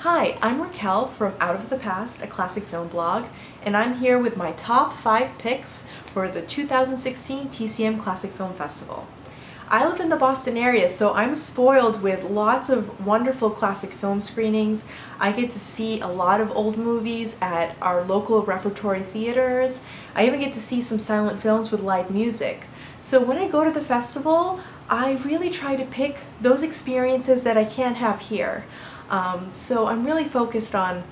Hi, I'm Raquel from Out of the Past, a classic film blog, and I'm here with my top 5 picks for the 2016 TCM Classic Film Festival. I live in the Boston area, so I'm spoiled with lots of wonderful classic film screenings. I get to see a lot of old movies at our local repertory theaters. I even get to see some silent films with live music. So when I go to the festival, I really try to pick those experiences that I can't have here. So I'm really focused on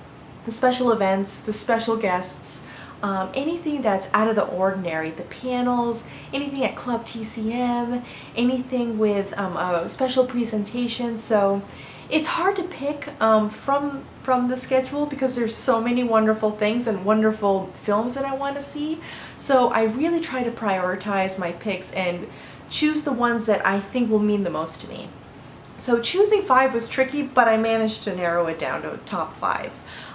the special events, the special guests, anything that's out of the ordinary, the panels, anything at Club TCM, anything with a special presentation. So it's hard to pick from the schedule because there's so many wonderful things and wonderful films that I want to see. So I really try to prioritize my picks and choose the ones that I think will mean the most to me. So choosing 5 was tricky, but I managed to narrow it down to a top 5.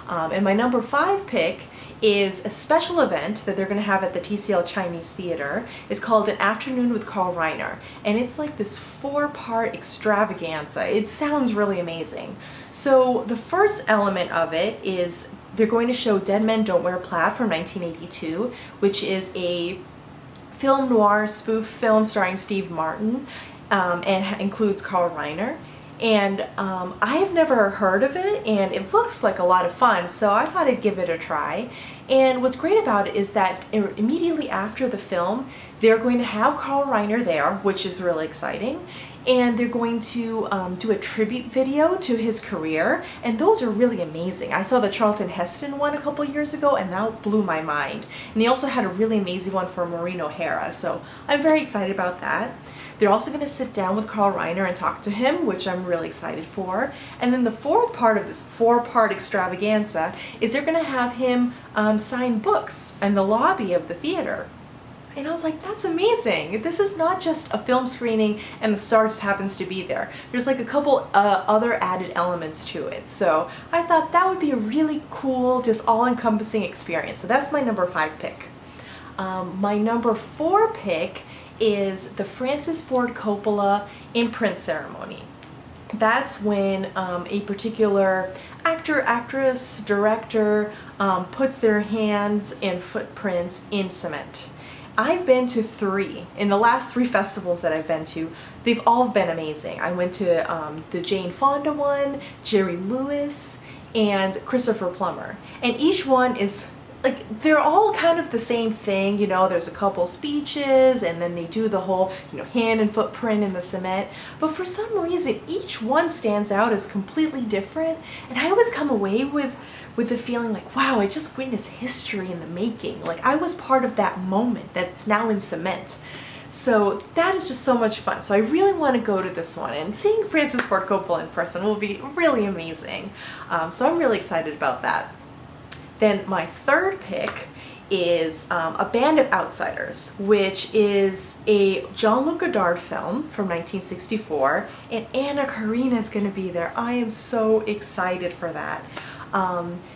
And my number 5 pick is a special event that they're going to have at the TCL Chinese Theater. It's called An Afternoon with Carl Reiner, and it's like this 4-part extravaganza. It sounds really amazing. So the first element of it is they're going to show Dead Men Don't Wear Plaid from 1982, which is a film noir spoof film starring Steve Martin. And includes Carl Reiner. And I have never heard of it, and it looks like a lot of fun, so I thought I'd give it a try. And what's great about it is that immediately after the film, they're going to have Carl Reiner there, which is really exciting, and they're going to do a tribute video to his career, and those are really amazing. I saw the Charlton Heston one a couple years ago, and that blew my mind. And they also had a really amazing one for Maureen O'Hara, so I'm very excited about that. They're also going to sit down with Carl Reiner and talk to him, which I'm really excited for. And then the fourth part of this 4-part extravaganza is they're going to have him sign books in the lobby of the theater. And I was like, that's amazing. This is not just a film screening and the star just happens to be there. There's like a couple other added elements to it. So I thought that would be a really cool, just all-encompassing experience. So that's my number 5 pick. My number 4 pick is the Francis Ford Coppola imprint ceremony. That's when a particular actor, actress, director puts their hands and footprints in cement. I've been to 3. In the last 3 festivals that I've been to, they've all been amazing. I went to the Jane Fonda one, Jerry Lewis, and Christopher Plummer. And each one is they're all kind of the same thing, you know, there's a couple speeches and then they do the whole, hand and footprint in the cement. But for some reason, each one stands out as completely different. And I always come away with the feeling like, wow, I just witnessed history in the making. Like I was part of that moment that's now in cement. So that is just so much fun. So I really want to go to this one, and seeing Francis Ford Coppola in person will be really amazing. So I'm really excited about that. Then my third pick is A Band of Outsiders, which is a Jean-Luc Godard film from 1964, and Anna Karina is going to be there. I am so excited for that.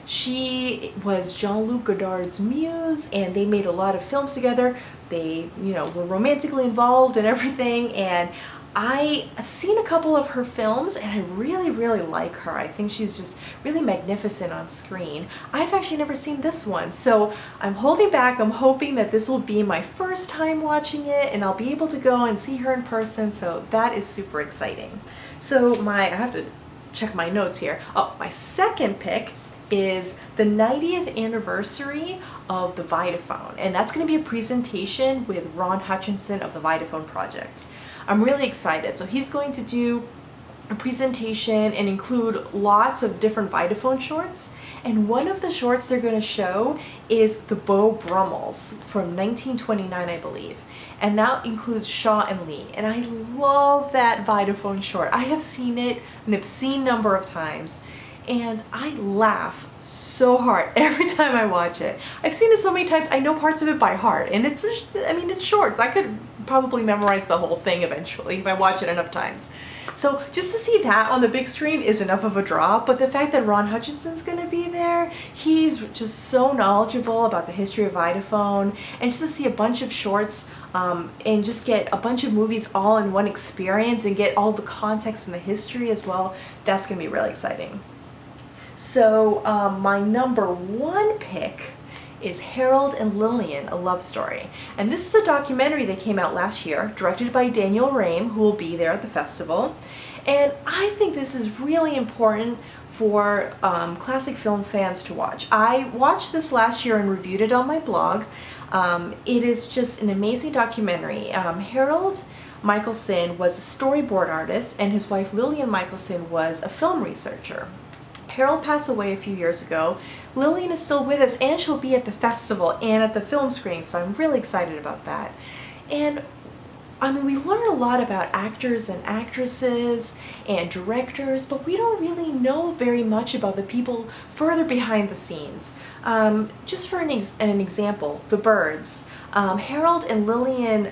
She was Jean-Luc Godard's muse, and they made a lot of films together. They, were romantically involved and everything, and I've seen a couple of her films and I really, really like her. I think she's just really magnificent on screen. I've actually never seen this one, so I'm holding back. I'm hoping that this will be my first time watching it and I'll be able to go and see her in person, so that is super exciting. So I have to check my notes here. Oh, my second pick is the 90th anniversary of the Vitaphone, and that's going to be a presentation with Ron Hutchinson of the Vitaphone Project. I'm really excited. So he's going to do a presentation and include lots of different Vitaphone shorts. And one of the shorts they're going to show is the Beau Brummels from 1929, I believe. And that includes Shaw and Lee. And I love that Vitaphone short. I have seen it an obscene number of times. And I laugh so hard every time I watch it. I've seen it so many times, I know parts of it by heart. And it's short. I could probably memorize the whole thing eventually if I watch it enough times. So just to see that on the big screen is enough of a draw, but the fact that Ron Hutchinson's going to be there, he's just so knowledgeable about the history of Vitaphone, and just to see a bunch of shorts and just get a bunch of movies all in one experience and get all the context and the history as well, that's going to be really exciting. So my number one pick is Harold and Lillian, A Love Story. And this is a documentary that came out last year, directed by Daniel Rame, who will be there at the festival. And I think this is really important for classic film fans to watch. I watched this last year and reviewed it on my blog. It is just an amazing documentary. Harold Michelson was a storyboard artist, and his wife Lillian Michelson was a film researcher. Harold passed away a few years ago. Lillian is still with us, and she'll be at the festival and at the film screening, so I'm really excited about that. And I mean, we learn a lot about actors and actresses and directors, but we don't really know very much about the people further behind the scenes. Just for an example, the Birds. Harold and Lillian,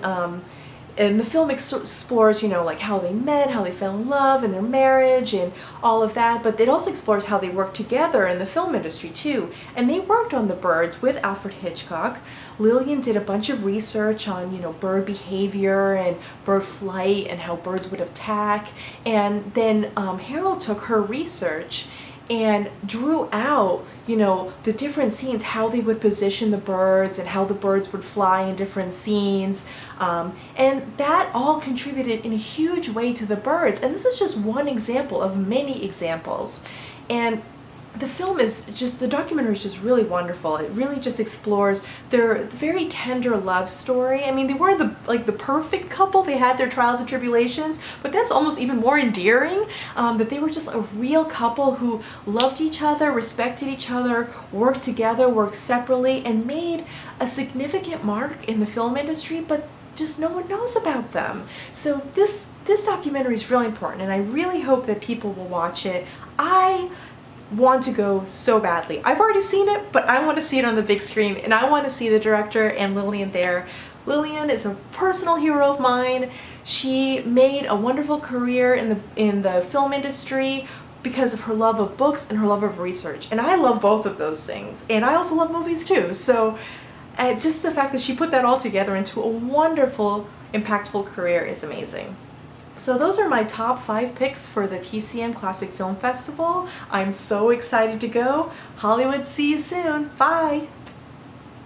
and the film explores, like how they met, how they fell in love, and their marriage, and all of that. But it also explores how they worked together in the film industry too. And they worked on The Birds with Alfred Hitchcock. Lillian did a bunch of research on, bird behavior and bird flight and how birds would attack. And then Harold took her research and drew out, the different scenes, how they would position the birds and how the birds would fly in different scenes. And that all contributed in a huge way to The Birds. And this is just one example of many examples. And the documentary is just really wonderful. It really just explores their very tender love story. I mean, they weren't the perfect couple. They had their trials and tribulations, but that's almost even more endearing, that they were just a real couple who loved each other, respected each other, worked together, worked separately, and made a significant mark in the film industry, but just no one knows about them. So this documentary is really important, and I really hope that people will watch it. I want to go so badly. I've already seen it, but I want to see it on the big screen, and I want to see the director and Lillian there. Lillian is a personal hero of mine. She made a wonderful career in the film industry because of her love of books and her love of research. And I love both of those things. And I also love movies too. So just the fact that she put that all together into a wonderful, impactful career is amazing. So those are my top 5 picks for the TCM Classic Film Festival. I'm so excited to go. Hollywood, see you soon. Bye!